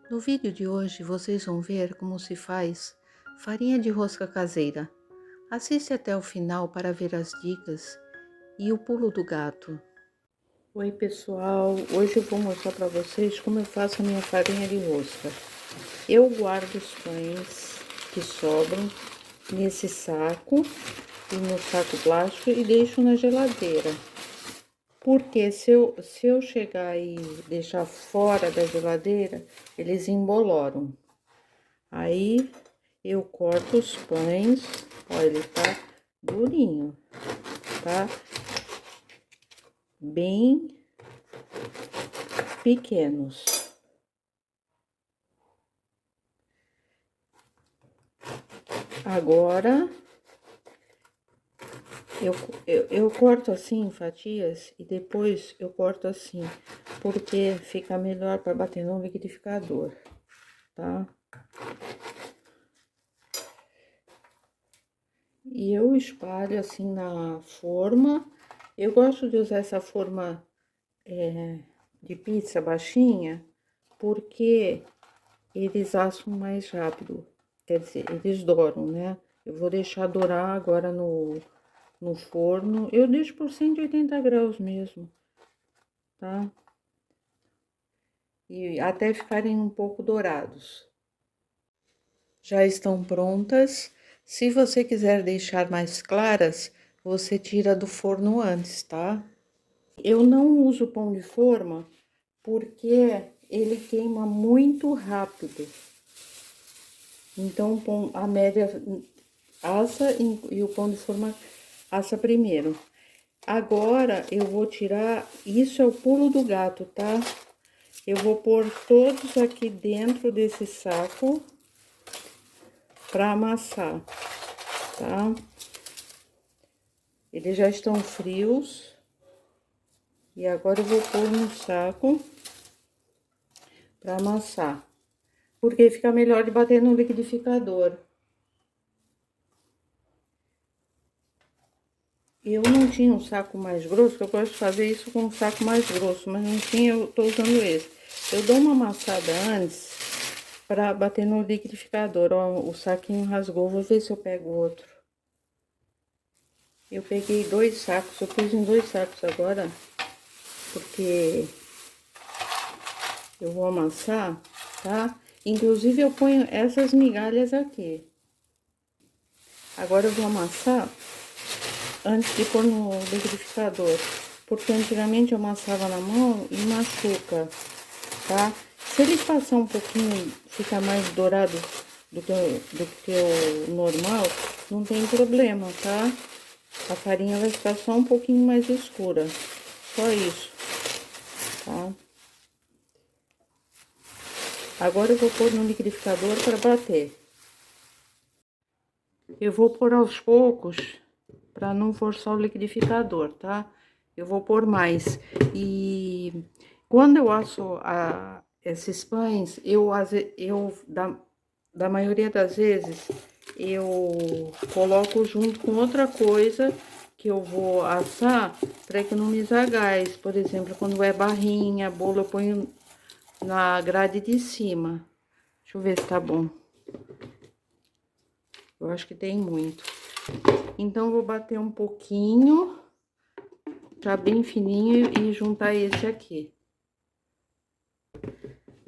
No vídeo de hoje vocês vão ver como se faz farinha de rosca caseira. Assiste até o final para ver as dicas e o pulo do gato. Oi pessoal, hoje eu vou mostrar para vocês como eu faço a minha farinha de rosca. Eu guardo os pães que sobram nesse saco e no saco plástico e deixo na geladeira. Porque se eu chegar e deixar fora da geladeira, eles emboloram. Aí eu corto os pães, ó, ele tá durinho, tá? Bem pequenos. Agora eu corto assim em fatias e depois eu corto assim, porque fica melhor para bater no liquidificador, tá? E eu espalho assim na forma. Eu gosto de usar essa forma de pizza baixinha, porque eles assam mais rápido. Quer dizer, eles douram, né? Eu vou deixar dourar agora no forno. Eu deixo por 180 graus mesmo, tá? E até ficarem um pouco dourados. Já estão prontas. Se você quiser deixar mais claras, você tira do forno antes, tá? Eu não uso pão de forma porque ele queima muito rápido. Então, o pão, a média assa e o pão de forma assa primeiro. Agora, eu vou tirar, isso é o pulo do gato, tá? Eu vou pôr todos aqui dentro desse saco pra amassar, tá? Eles já estão frios. E agora eu vou pôr no saco pra amassar. Porque fica melhor de bater no liquidificador. Eu não tinha um saco mais grosso, que eu gosto de fazer isso com um saco mais grosso, mas não tinha, eu tô usando esse. Eu dou uma amassada antes pra bater no liquidificador. Ó, o saquinho rasgou, vou ver se eu pego outro. Eu peguei 2 sacos, eu pus em 2 sacos agora, porque eu vou amassar, tá? Inclusive eu ponho essas migalhas aqui. Agora eu vou amassar antes de pôr no liquidificador, porque antigamente eu amassava na mão e machuca, tá? Se ele passar um pouquinho, ficar mais dourado do que o normal, não tem problema, tá? A farinha vai ficar só um pouquinho mais escura, só isso, tá? Agora eu vou pôr no liquidificador para bater. Eu vou pôr aos poucos, para não forçar o liquidificador, tá? Eu vou pôr mais. E quando eu asso esses pães, da maioria das vezes, eu coloco junto com outra coisa que eu vou assar para economizar gás. Por exemplo, quando é barrinha, bolo, eu ponho na grade de cima. Deixa eu ver se tá bom. Eu acho que tem muito. Então, vou bater um pouquinho, tá bem fininho, e juntar esse aqui.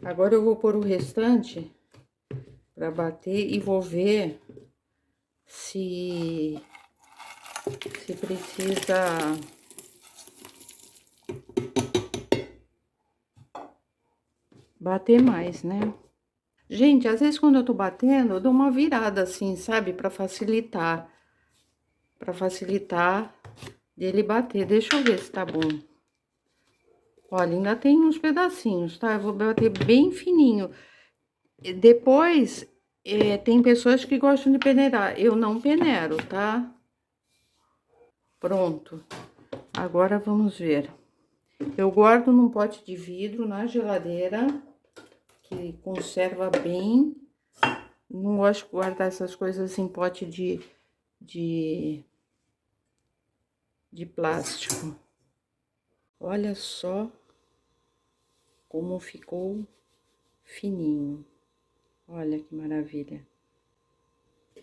Agora, eu vou pôr o restante pra bater e vou ver se precisa bater mais, né? Gente, às vezes quando eu tô batendo, eu dou uma virada assim, sabe? Pra facilitar. Pra facilitar dele bater. Deixa eu ver se tá bom. Olha, ainda tem uns pedacinhos, tá? Eu vou bater bem fininho. Depois, tem pessoas que gostam de peneirar. Eu não peneiro, tá? Pronto. Agora, vamos ver. Eu guardo num pote de vidro na geladeira, que conserva bem. Não gosto de guardar essas coisas em pote de, de plástico. Olha só como ficou fininho. Olha que maravilha.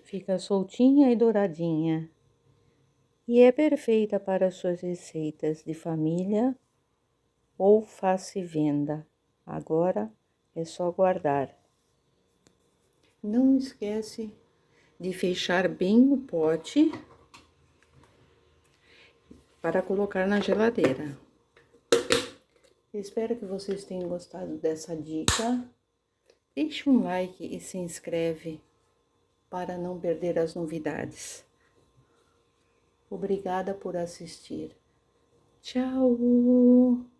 Fica soltinha e douradinha. E é perfeita para suas receitas de família ou faça e venda. Agora é só guardar. Não esquece de fechar bem o pote para colocar na geladeira. Espero que vocês tenham gostado dessa dica. Deixe um like e se inscreve para não perder as novidades. Obrigada por assistir. Tchau!